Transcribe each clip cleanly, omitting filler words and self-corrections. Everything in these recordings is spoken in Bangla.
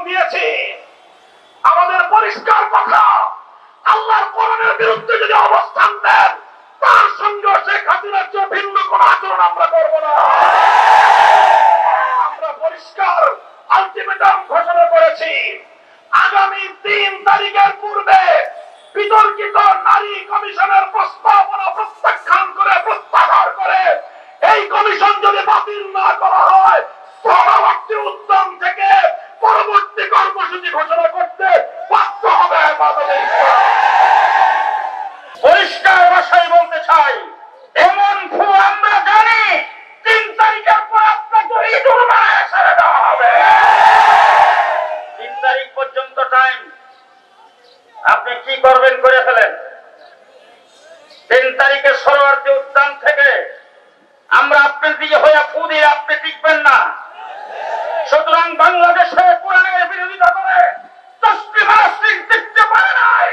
দিয়েছি। আমাদের পরিষ্কার কথা, আল্লাহর কোরআনের বিরুদ্ধে যদি অবস্থান নেন, তার সঙ্গে শেখ হাসিনার চেয়ে ভিন্ন কোন আচরণ আমরা করব না। আমরা পরিষ্কার আলটিমেটাম ঘোষণা করেছি, আগামী 3 তারিখের পূর্বে বিতর্কিত নারী কমিশনের প্রস্তাবনা প্রত্যাখ্যান করে, প্রত্যাহার করে, এই কমিশন যদি বাতিল না করা হয়, পরবর্তী উদ্যম থেকে পরবর্তী কর্মসূচি ঘোষণা করতে বাধ্য হবে হেফাজতে ইসলাম। পরিষ্কার ভাষায় বলতে চাই, এমন ভূ আমরা জানি 3 তারিখের পর আপনাকে ইঁদুর মারায় ছেড়ে দেওয়া হবে। 3 তারিখ পর্যন্ত টাইম, আপনি কি করবেন করে ফেলেন। 3 তারিখে সরোয়ার্দী উদ্যান থেকে আমরা আপনার দিকে হয়ে ফু দিয়ে আপনি টিকবেন না। সুতরাং বাংলাদেশে কোরআনের বিরোধিতা করে তসলিম নাসরিন টিকতে পারে নাই,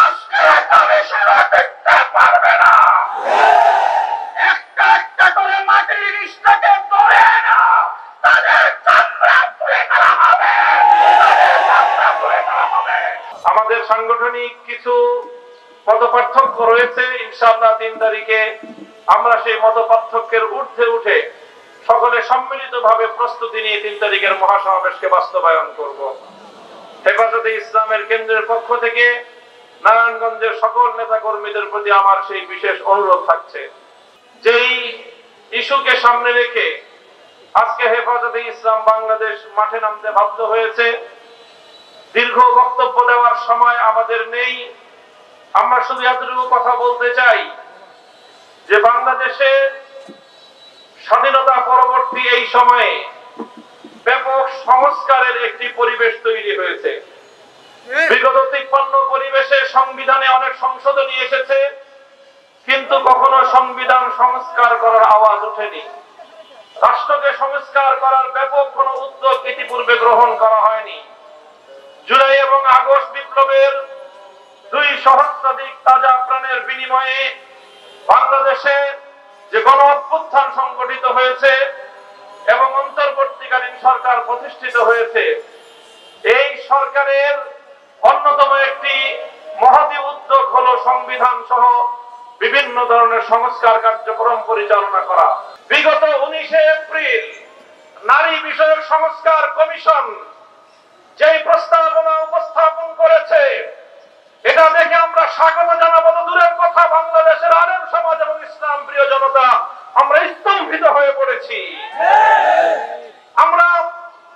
আজকে কমিশনও টিকতে পারবে না। একটা একটা করে মাটির নিচটাকে ধরে না, তাদের চামড়া তুলে ফেলা হবে, তাদের চামড়া তুলে ফেলা হবে। আমাদের সাংগঠনিক কিছু মতপার্থক্য রয়েছে। ইনশাআল্লাহ 3 তারিখে আমরা সেই মতপার্থক্যের ঊর্ধ্বে উঠে সকলে সম্মিলিতভাবে প্রস্তুতি নিয়ে 3 তারিখের মহাসমাবেশকে বাস্তবায়ন করব। হেফাজতে ইসলামের কেন্দ্রের পক্ষ থেকে নারায়ণগঞ্জের সকল নেতা কর্মীদের প্রতি আমার সেই বিশেষ অনুরোধ থাকছে, যেই ইস্যুকে সামনে রেখে আজকে হেফাজতে ইসলাম বাংলাদেশ মাঠে নামতে বাধ্য হয়েছে। দীর্ঘ বক্তব্য দেওয়ার সময় আমাদের নেই। আমরা শুধু এতটুকু কথা বলতে চাই যে বাংলাদেশে স্বাধীনতা পরবর্তী এই সময়ে ব্যাপক সংস্কারের একটি পরিবেশ তৈরি হয়েছে। বিগত 53 পরিবেশে সংবিধানে অনেক সংশোধনী এসেছে, কিন্তু কখনো সংবিধান সংস্কার করার আওয়াজ ওঠেনি। রাষ্ট্রকে সংস্কার করার ব্যাপক কোন উদ্যোগ ইতিপূর্বে গ্রহণ করা হয়নি। জুলাই এবং আগস্ট বিপ্লবের 2 সহস্রাধিক তাজা প্রাণের বিনিময়ে বাংলাদেশে যে গণ অভ্যুত্থান সংগঠিত হয়েছে এবং অন্তর্বর্তীকালীন সরকার প্রতিষ্ঠিত হয়েছে, এই সরকারের অন্যতম একটি মহতী উদ্যোগ হলো সংবিধান সহ বিভিন্ন ধরনের সংস্কার কার্যক্রম পরিচালনা করা। বিগত 19 এপ্রিল নারী বিষয়ক সংস্কার কমিশন যেই প্রস্তাবনা উপস্থাপন করেছে, এটা দেখে আমরা স্বাগত জানাবো তো দূরের কথা, বাংলাদেশের আলেম সমাজ এবং ইসলাম প্রিয় জনতা আমরা স্তম্ভিত হয়ে পড়েছি। আমরা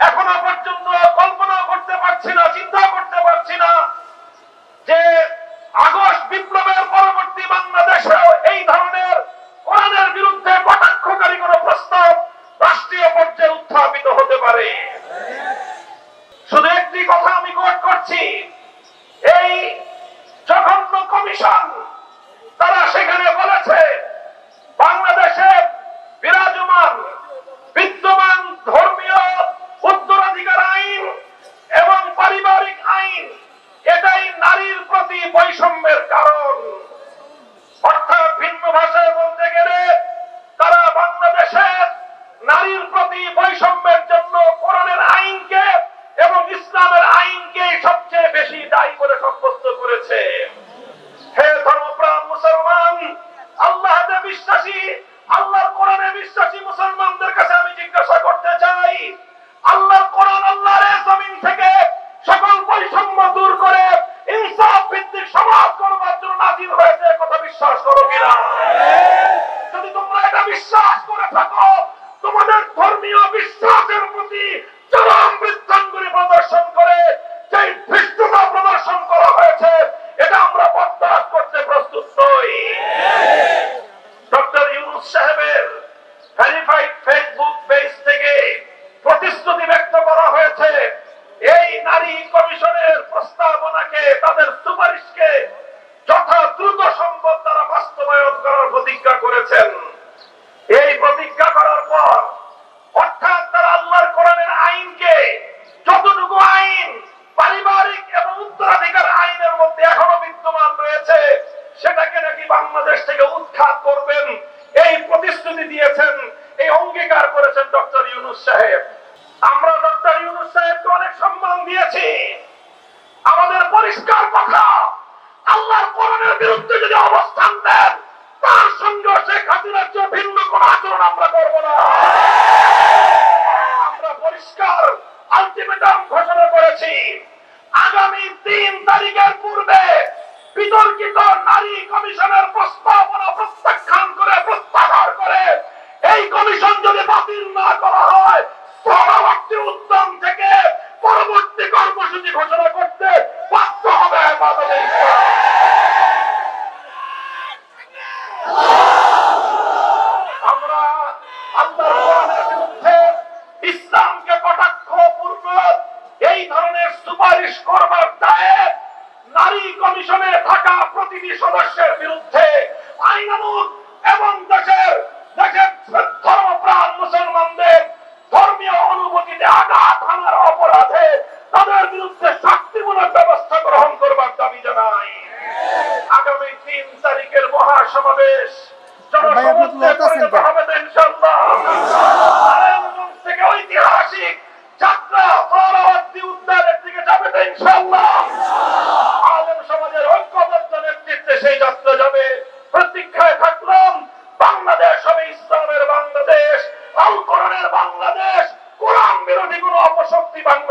এখনো পর্যন্ত কল্পনা করতে পারছি না, চিন্তা করতে পারছি না যে আগস্ট বিপ্লবের পরবর্তী বাংলাদেশেও এই ধরনের কোরআনের বিরুদ্ধে কটাক্ষকারী কোন প্রস্তাব রাষ্ট্রীয় পর্যায়ে উত্থাপিত হতে পারে। শুধু একটি কথা আমি কোট করছি, এই জঘন্য কমিশন তারা সেখানে বলেছে বাংলাদেশে বিরাজমান বিদ্যমান ধর্মীয় উত্তরাধিকার আইন এবং পারিবারিক আইন এটাই নারীর প্রতি বৈষম্যের কারণ। অর্থাৎ ভিন্ন ভাষায় বলতে গেলে তারা বাংলাদেশের নারীর প্রতি বৈষম্যের জন্য কোরআনের আইনকে এবং ইসলামের আইনকে সবচেয়ে বেশি দায়ী করে সাব্যস্ত করেছে। হে ধর্মপ্রাণ মুসলমান, আল্লাহতে বিশ্বাসী, আল্লাহর কোরআনে বিশ্বাসী মুসলমানদের কাছে আমি জিজ্ঞাসা করতে চাই, আল্লাহর কোরআন আল্লাহর জমিন থেকে সকল বৈষম্য দূর করে ইনসাফ ভিত্তিক সমাজ গড়বার জন্য নাজিল হয়েছে, কথা বিশ্বাস করো কিনা? যদি তোমরা এটা বিশ্বাস করে থাকো, তোমাদের ধর্মীয় বিশ্বাসের প্রতি চরম বৃদ্ধাঙ্গুলি প্রদর্শন করে যে ধৃষ্টতা প্রদর্শন করা হয়েছে, এটা আমরা বরদাস্ত করতে প্রস্তুত নই। ডক্টর ইউনূস সাহেবের ভেরিফাইড ফেসবুক পেজ থেকে প্রতিশ্রুতি ব্যক্ত করা হয়েছে এই নারী কমিশনের প্রস্তাবনাকে, তাদের সুপারিশকে যথা দ্রুত সম্ভব তারা বাস্তবায়ন করার প্রতিজ্ঞা করেছেন। এই প্রতিজ্ঞা করার পর অর্থাৎ তারা আল্লাহর কোরআনের আইনকে, যতটুকু আইন পারিবারিক এবং উত্তরাধিকার আইনের মধ্যে এখনো বিদ্যমান রয়েছে, সেটাকে নাকি বাংলাদেশ থেকে উৎখাত করবেন, এই প্রতিশ্রুতি দিয়েছেন, এই অঙ্গীকার করেছেন ডক্টর ইউনূস সাহেব। আমরা ডক্টর ইউনূস সাহেবকে অনেক সম্মান দিয়েছি। আমাদের পরিষ্কার কথা, আল্লাহর কোরআনের বিরুদ্ধে যদি অবস্থান দেন, তার সঙ্গে শেখ হাসিনার চেয়ে ভিন্ন কোন আচরণ আমরা করব না। আমরা পরিষ্কার আলটিমেটাম ঘোষণা করেছি, আগামী 3 তারিখের পূর্বে বিতর্কিত নারী কমিশনের প্রস্তাবনা প্রত্যাখ্যান করে, প্রত্যাহার করে, এই কমিশন যদি বাতিল না করা হয়, পরবর্তী উদ্যম থেকে পরবর্তী কর্মসূচি ঘোষণা করতে বাধ্য হবে বাংলাদেশ। আমরা আল্লাহর কোরআনের বিরুদ্ধে ইসলামকে কটাক্ষপূর্বক এই ধরনের সুপারিশ করবার দায়ে নারী কমিশনে থাকা প্রতিটি সদস্যের বিরুদ্ধে আইনানুগ এবং দেশের ধর্মপ্রাণ মুসলমানদের ধর্মীয় অনুভূতিতে আঘাত হানার অপরাধে তাদের বিরুদ্ধে শাস্তিমূলক ব্যবস্থা গ্রহণ করবার দাবি জানাই। আগামী 3 তারিখের মহাসমাবেশ থেকে ঐতিহাসিক যাত্রা উদ্যানের দিকে যাবে ইনশাআল্লাহ। আলেম সমাজের ঐক্যবদ্ধ নেতৃত্বে সেই যাত্রা যাবে। প্রতীক্ষায় থাকলাম, বাংলাদেশ হবে ইসলামের বাংলাদেশ, আল কোরআনের বাংলাদেশ, কোরআন বিরোধী কোন অপশক্তি বাংলাদেশ